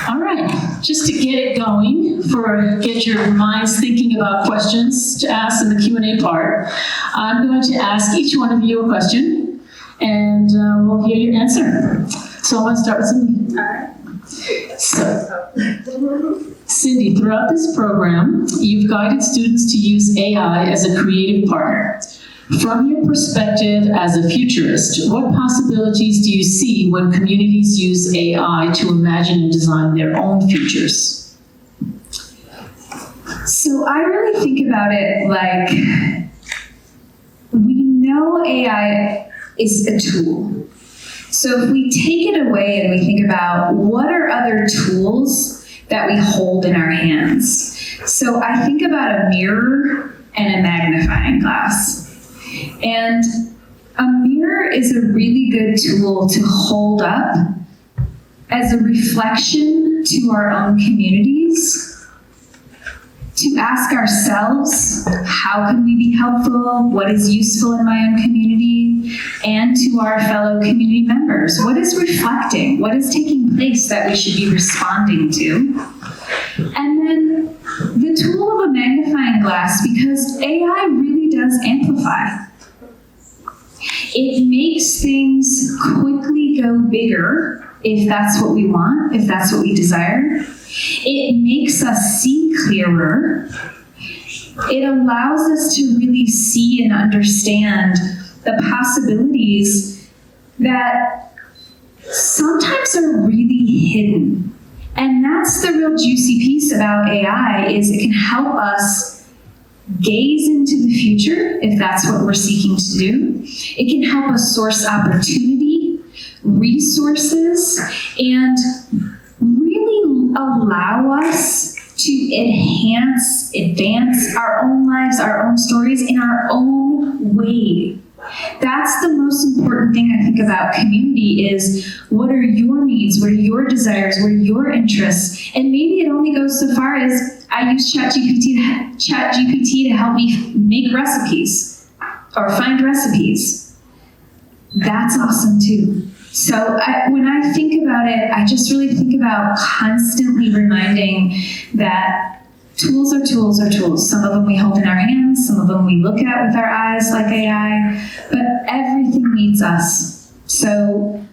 All right, just to get it going, get your minds thinking about questions to ask in the Q&A part, I'm going to ask each one of you a question, and we'll hear your answer. So I'm going to start with Cindy. All right. So, Cindy, throughout this program, you've guided students to use AI as a creative partner. From your perspective as a futurist, what possibilities do you see when communities use AI to imagine and design their own futures? So I really think about it like, we know AI is a tool. So if we take it away and we think about what are other tools that we hold in our hands. So I think about a mirror and a magnifying glass. And a mirror is a really good tool to hold up as a reflection to our own communities, to ask ourselves, how can we be helpful? What is useful in my own community? And to our fellow community members, what is reflecting? What is taking place that we should be responding to? And then the tool of a magnifying glass, because AI really does amplify. It makes things quickly go bigger, if that's what we want, if that's what we desire. It makes us see clearer. It allows us to really see and understand the possibilities that sometimes are really hidden. And that's the real juicy piece about AI, is it can help us gaze into the future, if that's what we're seeking to do. It can help us source opportunity, resources, and really allow us to advance our own lives, our own stories in our own way. That's the most important thing I think about community, is what are your needs, what are your desires, what are your interests? And maybe it only goes so far as I use ChatGPT to help me make recipes or find recipes. That's awesome too. So when I think about it, I just really think about constantly reminding that tools are tools are tools. Some of them we hold in our hands, some of them we look at with our eyes like AI, but everything needs us. So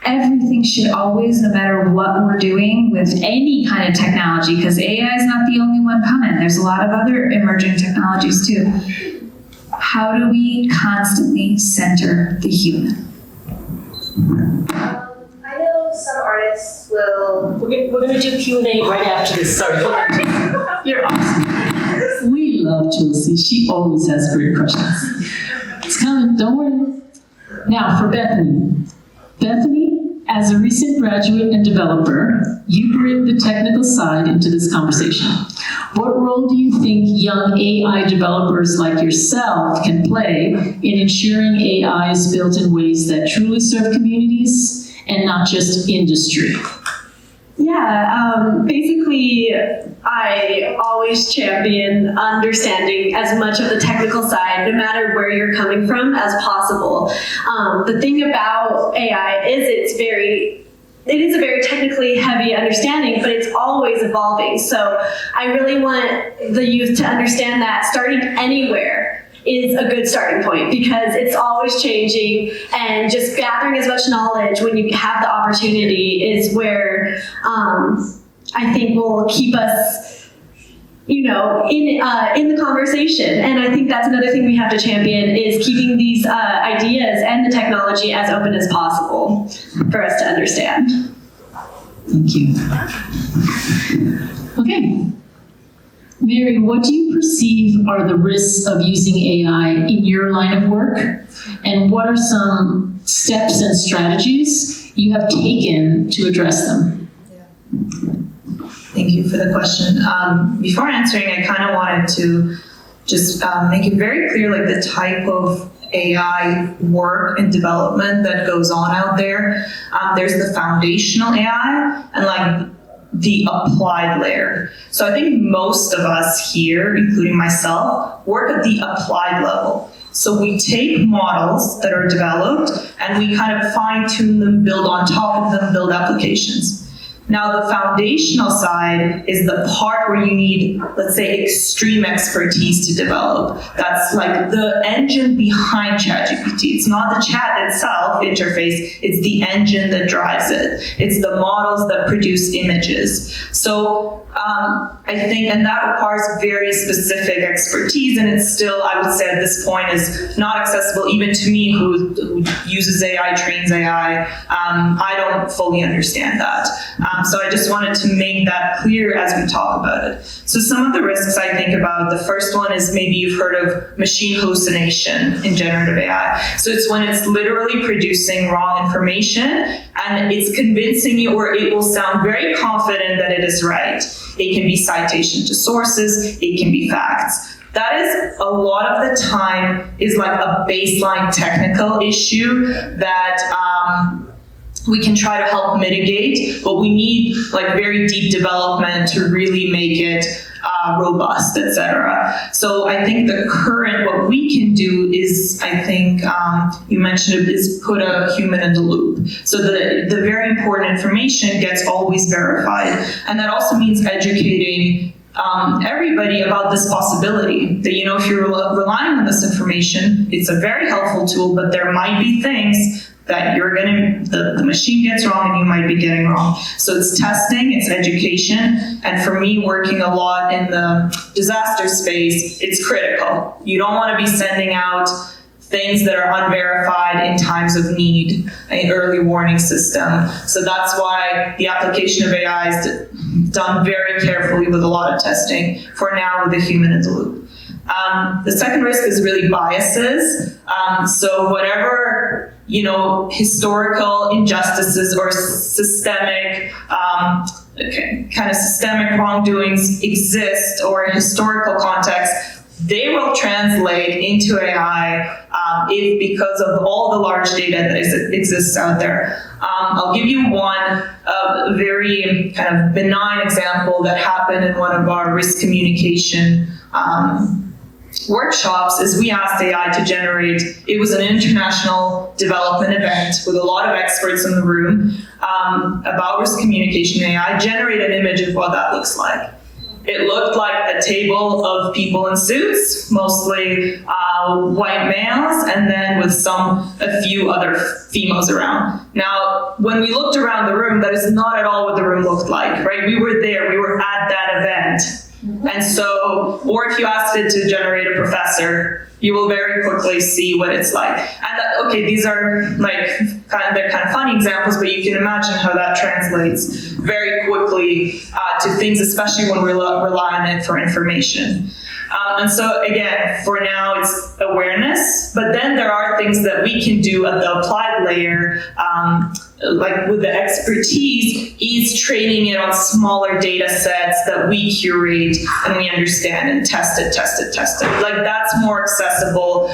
everything should always, no matter what we're doing with any kind of technology, because AI is not the only one coming. There's a lot of other emerging technologies too. How do we constantly center the human? I know some artists will... We're going to do Q&A right after this. Sorry. You're awesome. We love Chelsea. She always has great questions. It's coming. Don't worry. Now, for Bethany. Bethany, as a recent graduate and developer, you bring the technical side into this conversation. What role do you think young AI developers like yourself can play in ensuring AI is built in ways that truly serve communities and not just industry? Yeah, basically, I always champion understanding as much of the technical side, no matter where you're coming from, as possible. The thing about AI is it is a very technically heavy understanding, but it's always evolving. So I really want the youth to understand that starting anywhere is a good starting point, because it's always changing, and just gathering as much knowledge when you have the opportunity is where I think will keep us, in the conversation. And I think that's another thing we have to champion, is keeping these ideas and the technology as open as possible for us to understand. Thank you. Okay. Mary, what do you perceive are the risks of using AI in your line of work? And what are some steps and strategies you have taken to address them? Thank you for the question. Before answering, I kind of wanted to just make it very clear, like, the type of AI work and development that goes on out there. There's the foundational AI and like the applied layer. So I think most of us here, including myself, work at the applied level. So we take models that are developed and we kind of fine tune them, build on top of them, build applications. Now, the foundational side is the part where you need, let's say, extreme expertise to develop. That's like the engine behind ChatGPT. It's not the chat itself interface, it's the engine that drives it. It's the models that produce images. So I think, and that requires very specific expertise, and it's still, I would say at this point, is not accessible even to me who uses AI, trains AI. I don't fully understand that. So I just wanted to make that clear as we talk about it. So some of the risks I think about, the first one is maybe you've heard of machine hallucination in generative AI. So it's when it's literally producing wrong information and it's convincing you, or it will sound very confident that it is right. It can be citation to sources, it can be facts. That is, a lot of the time, is like a baseline technical issue that we can try to help mitigate, but we need like very deep development to really make it robust, etc. So I think the current, what we can do is, I think you mentioned it, is put a human in the loop. So the very important information gets always verified. And that also means educating everybody about this possibility that, you know, if you're relying on this information, it's a very helpful tool, but there might be things that the machine gets wrong and you might be getting wrong. So it's testing, it's education, and for me, working a lot in the disaster space, it's critical. You don't want to be sending out things that are unverified in times of need, an early warning system. So that's why the application of AI is done very carefully with a lot of testing, for now with a human in the loop. The second risk is really biases. So whatever, you know, historical injustices or systemic, kind of systemic wrongdoings exist, or in historical context, they will translate into AI if, because of all the large data that exists out there. I'll give you one very kind of benign example that happened in one of our risk communication workshops. Is we asked AI to generate, it was an international development event with a lot of experts in the room about risk communication. AI generate an image of what that looks like. It looked like a table of people in suits, mostly white males, and then with a few other females around. Now, when we looked around the room, that is not at all what the room looked like, right? We were there, we were at that event. And so, or if you asked it to generate a professor, you will very quickly see what it's like. And okay, these are like they're kind of funny examples, but you can imagine how that translates very quickly to things, especially when we rely on it for information. And so again, for now it's awareness, but then there are things that we can do at the applied layer, like with the expertise, is training it on smaller data sets that we curate and we understand and test it. Like that's more accessible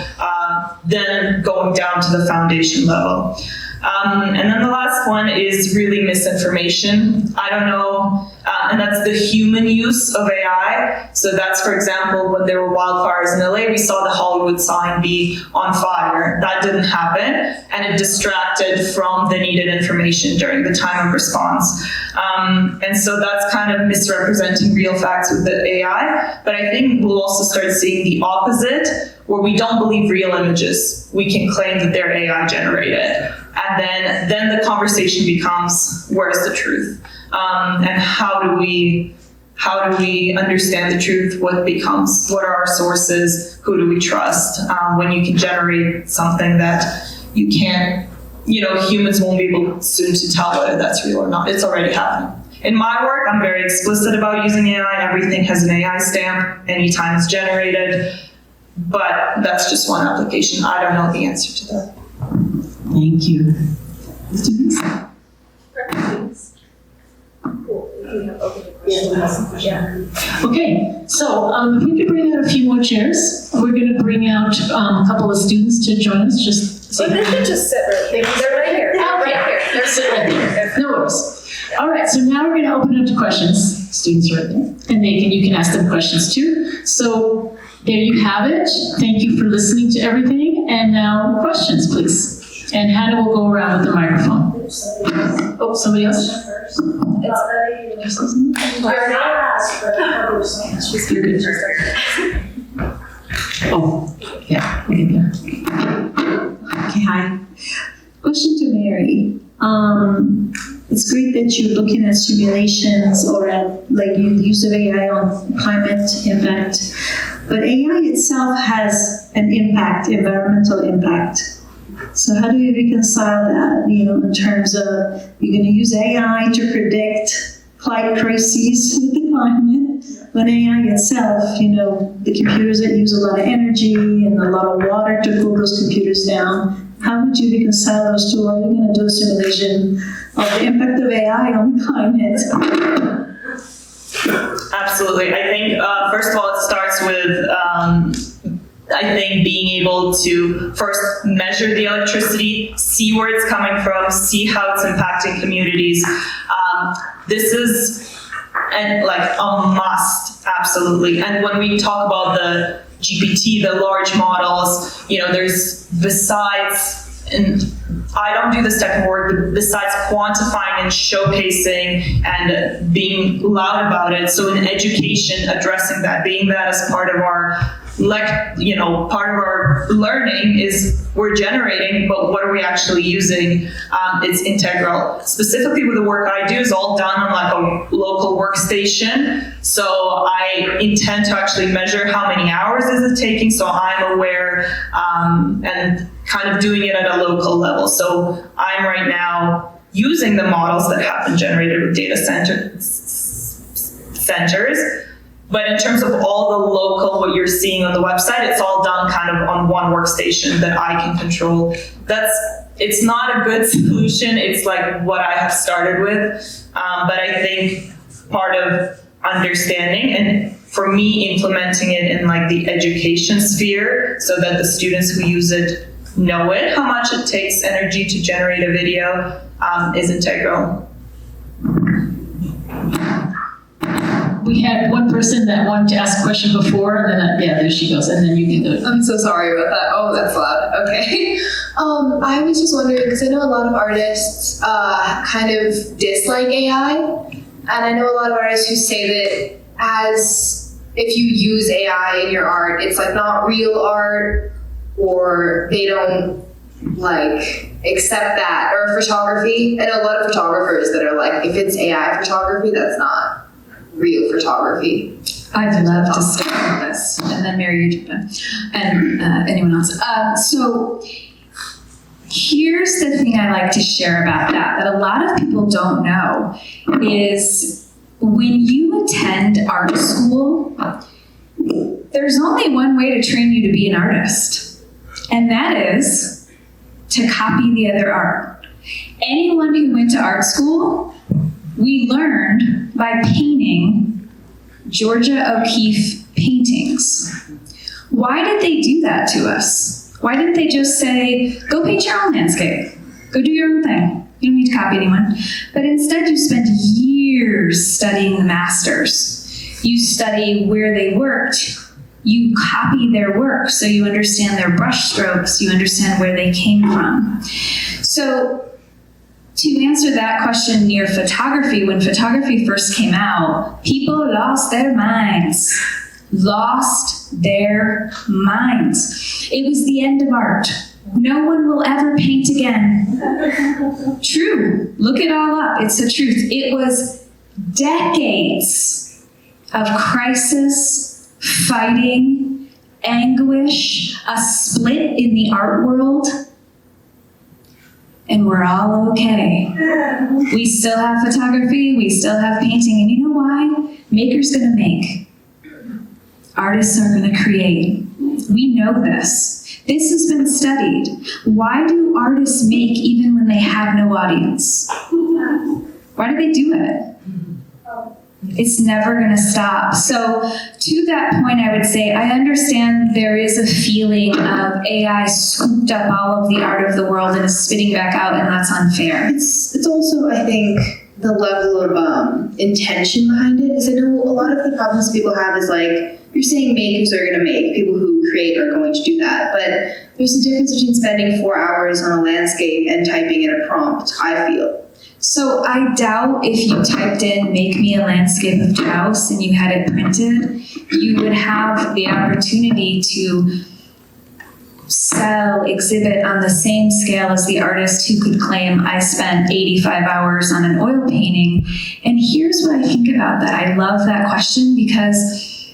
than going down to the foundation level. And then the last one is really misinformation. I don't know, and that's the human use of AI. So that's, for example, when there were wildfires in LA, we saw the Hollywood sign be on fire. That didn't happen, and it distracted from the needed information during the time of response. And so that's kind of misrepresenting real facts with the AI. But I think we'll also start seeing the opposite, where we don't believe real images. We can claim that they're AI generated. And then the conversation becomes, where's the truth? And how do we understand the truth? What are our sources? Who do we trust? When you can generate something that you can't, humans won't be able soon to tell whether that's real or not. It's already happening. In my work, I'm very explicit about using AI. Everything has an AI stamp anytime it's generated. But that's just one application. I don't know the answer to that. Thank you. Students? Okay, so if we could bring out a few more chairs, we're going to bring out a couple of students to join us. So they can just sit right there. They're right here. They're sit right there. No worries. All right, so now we're going to open it up to questions. Students are right there, and you can ask them questions too. So there you have it. Thank you for listening to everything. And now questions, please. And Hannah will go around with the microphone. Oh, somebody else? You're You're good. Oh, yeah, we'll get there. Okay, hi. Question to Mary. It's great that you're looking at simulations or at like the use of AI on climate impact, but AI itself has an impact, environmental impact. So how do you reconcile that, in terms of you're going to use AI to predict climate crises with the climate, when AI itself, the computers that use a lot of energy and a lot of water to cool those computers down, how would you reconcile those two? Are you going to do a simulation of the impact of AI on climate? Absolutely. I think, first of all, it starts with, being able to first measure the electricity, see where it's coming from, see how it's impacting communities. This is a must, absolutely. And when we talk about the GPT, the large models, there's and I don't do this type of work, but besides quantifying and showcasing and being loud about it, so in education, addressing that, being that as part of our part of our learning is we're generating, but what are we actually using? It's integral. Specifically with the work I do is all done on a local workstation. So I intend to actually measure how many hours is it taking, so I'm aware and kind of doing it at a local level. So I'm right now using the models that have been generated with data centers. But in terms of all the local, what you're seeing on the website, it's all done kind of on one workstation that I can control. It's not a good solution. It's like what I have started with. But I think part of understanding and for me implementing it in the education sphere so that the students who use it know it, how much it takes energy to generate a video is integral. We had one person that wanted to ask a question before, and then, there she goes, and then you can do it. I'm so sorry about that. Oh, that's loud. Okay. I was just wondering, because I know a lot of artists kind of dislike AI, and I know a lot of artists who say that if you use AI in your art, it's not real art, or they don't accept that. Or photography. I know a lot of photographers that are if it's AI photography, that's not real photography. I'd love to start with this, and then Mary, you jump in, and anyone else. So here's the thing I like to share about that a lot of people don't know is when you attend art school, there's only one way to train you to be an artist, and that is to copy the other art. Anyone who went to art school, we learned by painting Georgia O'Keeffe paintings. Why did they do that to us? Why didn't they just say, go paint your own landscape, go do your own thing, you don't need to copy anyone? But instead you spend years studying the masters. You study where they worked, you copy their work, so you understand their brush strokes, you understand where they came from. So to answer that question near photography, when photography first came out, people lost their minds. It was the end of art. No one will ever paint again. True. Look it all up. It's the truth. It was decades of crisis, fighting, anguish, a split in the art world. And we're all okay. We still have photography, we still have painting, and you know why? Maker's gonna make. Artists are gonna create. We know this. This has been studied. Why do artists make even when they have no audience? Why do they do it? It's never going to stop. So to that point, I would say I understand there is a feeling of AI scooped up all of the art of the world and is spitting back out, and that's unfair. It's also, I think, the level of intention behind it. Because I know a lot of the problems people have is you're saying makers are going to make, people who create are going to do that. But there's a difference between spending 4 hours on a landscape and typing in a prompt, I feel. So I doubt if you typed in "make me a landscape of Taos" and you had it printed, you would have the opportunity to sell, exhibit on the same scale as the artist who could claim, "I spent 85 hours on an oil painting." And here's what I think about that. I love that question because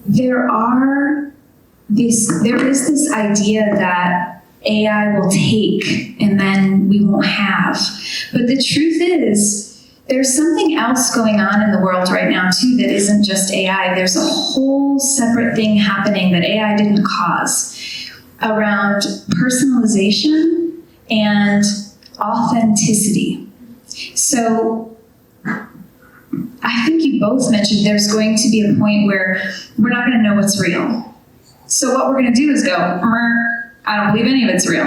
there is this idea that AI will take and then we won't have. But the truth is, there's something else going on in the world right now too that isn't just AI. There's a whole separate thing happening that AI didn't cause around personalization and authenticity. So I think you both mentioned there's going to be a point where we're not going to know what's real. So what we're going to do is go, I don't believe any of it's real.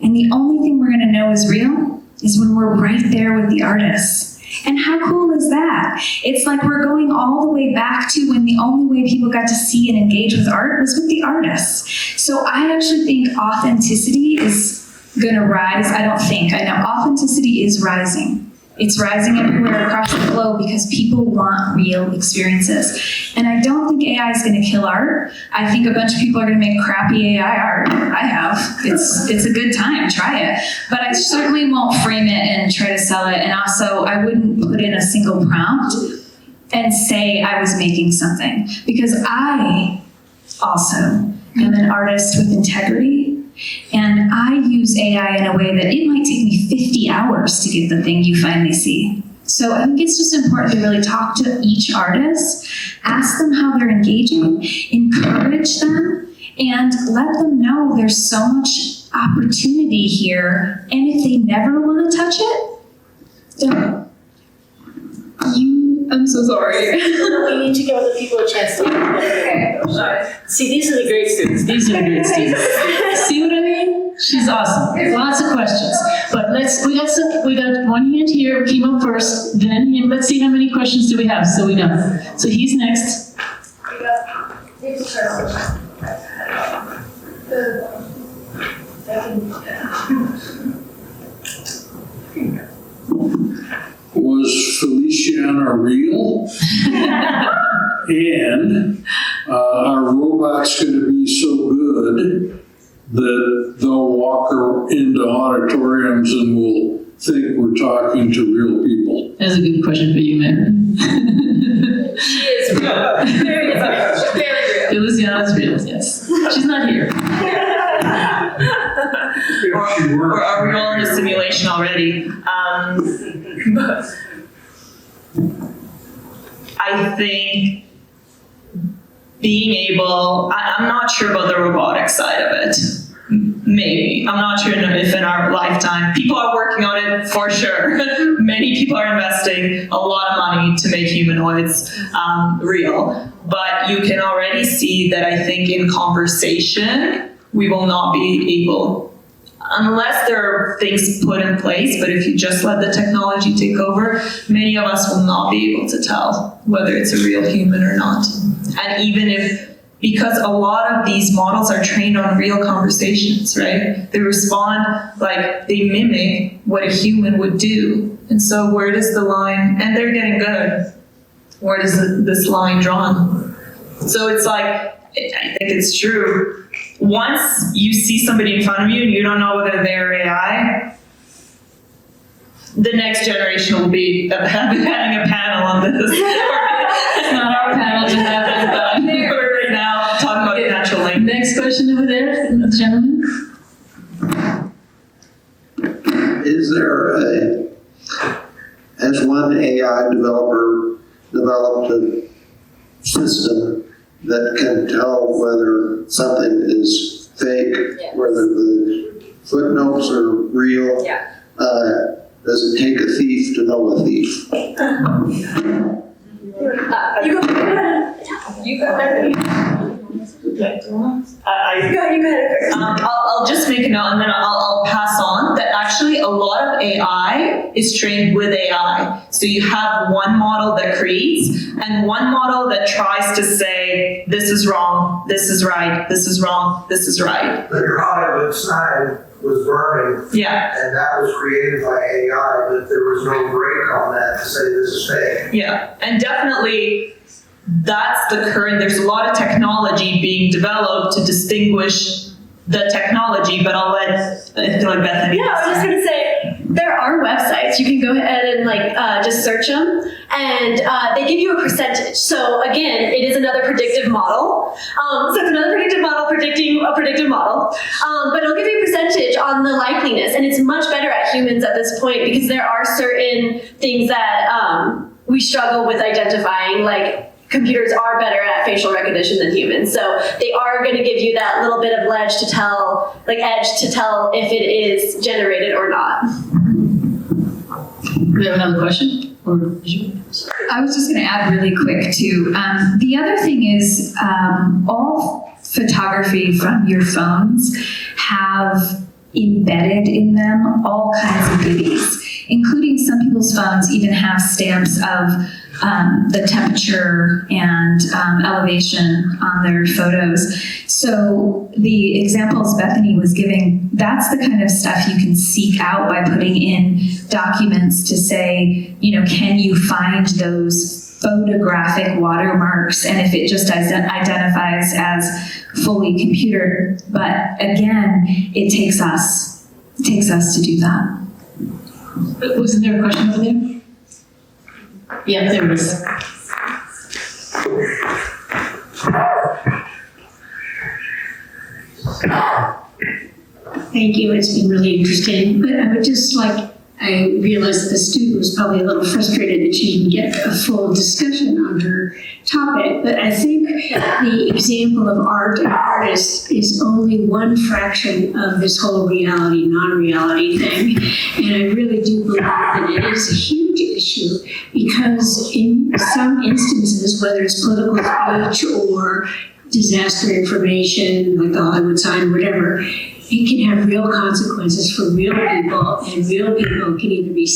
And the only thing we're going to know is real is when we're right there with the artists. And how cool is that? It's like we're going all the way back to when the only way people got to see and engage with art was with the artists. So I actually think authenticity is going to rise. I know authenticity is rising. It's rising everywhere across the globe because people want real experiences. And I don't think AI is going to kill art. I think a bunch of people are going to make crappy AI art. I have. It's a good time. Try it. But I certainly won't frame it and try to sell it. And also, I wouldn't put in a single prompt and say I was making something. Because I also am an artist with integrity. And I use AI in a way that it might take me 50 hours to get the thing you finally see. So I think it's just important to really talk to each artist, ask them how they're engaging, encourage them, and let them know there's so much opportunity here. And if they never want to touch it, don't. I'm so sorry. We need to give other people a chance to. Okay. See, these are the great students. These are the great students. See what I mean? She's awesome. Lots of questions. But we got one hand here, came up first, then him. Let's see how many questions do we have so we know. So he's next. Was Feliciana real? And are robots going to be so good that they'll walk into auditoriums and will think we're talking to real people? That's a good question for you, Mary. She is real. Very real. Very real. Feliciana's real, yes. She's not here. Or are we all in a simulation already? But I think being able, I'm not sure about the robotic side of it. Maybe. I'm not sure if in our lifetime. People are working on it for sure. Many people are investing a lot of money to make humanoids real. But you can already see that I think in conversation, we will not be able, unless there are things put in place, but if you just let the technology take over, many of us will not be able to tell whether it's a real human or not. And even if, because a lot of these models are trained on real conversations, right? They respond, like they mimic what a human would do. And so where does the line, and they're getting good, where does this line drawn? So it's like, I think it's true. Once you see somebody in front of you and you don't know whether they're AI, the next generation will be having a panel on this. It's not our panel to have it, but We're right now talking about natural language. next question over there, the gentleman. Is there has one AI developer developed a system that can tell whether something is fake, Yes. whether the footnotes are real? Yeah. Does it take a thief to know a thief? You go ahead. I'll just make a note and then I'll pass on that actually a lot of AI is trained with AI. So you have one model that creates and one model that tries to say, this is wrong, this is right, this is wrong, this is right. But your Hollywood side was burning, Yeah, and that was created by AI, but there was no break on that to say this is fake. yeah. And definitely that's the current, there's a lot of technology being developed to distinguish the technology, but I feel like Bethany. Yeah, I was just gonna say, there are websites, you can go ahead and just search them, and they give you a percentage. So again, it is another predictive model. So it's another predictive model predicting a predictive model, but it'll give you a percentage on the likeliness, and it's much better at humans at this point because there are certain things that we struggle with identifying, like computers are better at facial recognition than humans. So they are going to give you that little bit of edge to tell if it is generated or not. Do we have another question? Or did you? I was just going to add really quick too. The other thing is all photography from your phones have embedded in them all kinds of goodies, including some people's phones even have stamps of the temperature and elevation on their photos. So the examples Bethany was giving, that's the kind of stuff you can seek out by putting in documents to say, can you find those photographic watermarks, and if it just identifies as fully computer. But again, it takes us to do that. Wasn't there a question over there? Yeah, there was. Thank you, it's been really interesting. But I would just I realized that the student was probably a little frustrated that she didn't get a full discussion on her topic. But I think the example of art and artists is only one fraction of this whole reality, non-reality thing. And I really do believe that it is a huge issue because in some instances, whether it's political speech or disaster information, like the Hollywood sign or whatever, it can have real consequences for real people, and real people can either be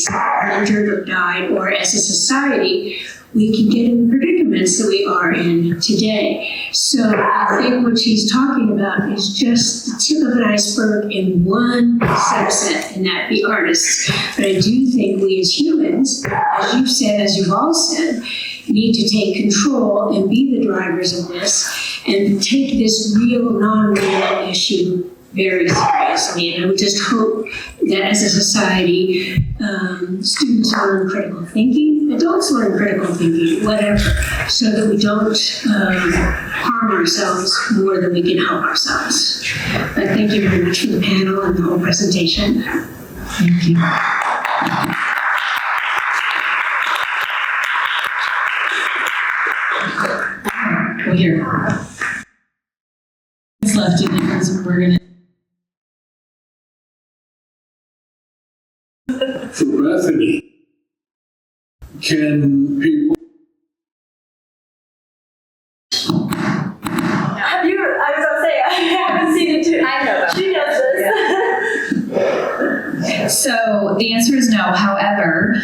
injured or die, or as a society, we can get in the predicaments that we are in today. So I think what she's talking about is just the tip of an iceberg in one subset, and that be artists. But I do think we as humans, as you've said, as you've all said, need to take control and be the drivers of this, and take this real, non-real issue very seriously. And I would just hope that as a society, students learn critical thinking, adults learn critical thinking, whatever, so that we don't harm ourselves more than we can help ourselves. But thank you very much for the panel and the whole presentation. Thank you. Well, here. It's left in there, we're gonna. For Bethany, can people Have you? I was gonna say I haven't seen it too. I know. She knows this. So the answer is no. However,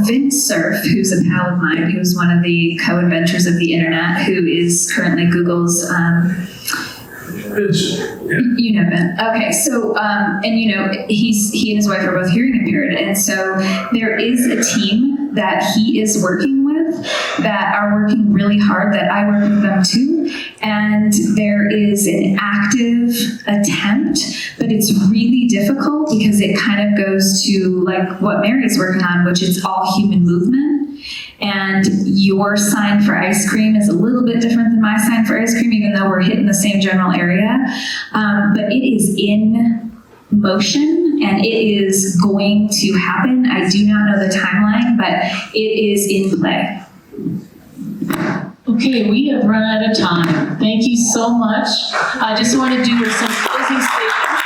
Vince Cerf, who's a pal of mine, who's one of the co-inventors of the internet, who is currently Google's you know Ben. Okay, so and he and his wife are both hearing impaired, and so there is a team that he is working with that are working really hard, that I work with them too, and there is an active attempt, but it's really difficult because it kind of goes to like what Mary's working on, which is all human movement. And your sign for ice cream is a little bit different than my sign for ice cream, even though we're hitting the same general area. But it is in motion and it is going to happen. I do not know the timeline, but it is in play. Okay, we have run out of time. Thank you so much. I just want to do some closing statements.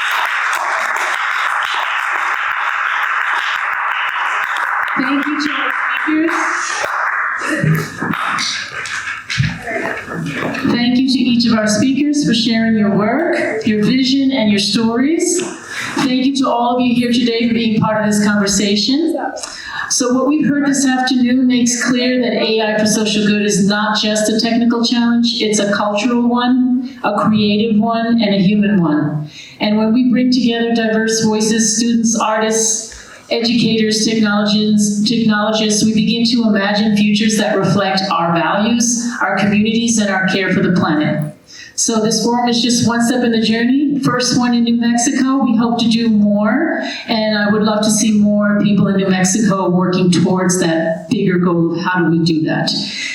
Thank you to our speakers. Thank you to each of our speakers for sharing your work, your vision, and your stories. Thank you to all of you here today for being part of this conversation. So what we've heard this afternoon makes clear that AI for social good is not just a technical challenge, it's a cultural one, a creative one, and a human one. And when we bring together diverse voices, students, artists, educators, technologists, we begin to imagine futures that reflect our values, our communities, and our care for the planet. So this forum is just one step in the journey. First one in New Mexico. We hope to do more, and I would love to see more people in New Mexico working towards that bigger goal of how do we do that.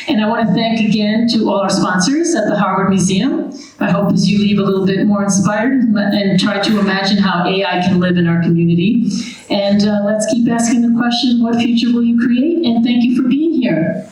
And I want to thank again to all our sponsors at the Harwood Museum. I hope as you leave a little bit more inspired and try to imagine how AI can live in our community. And let's keep asking the question, what future will you create? And thank you for being here.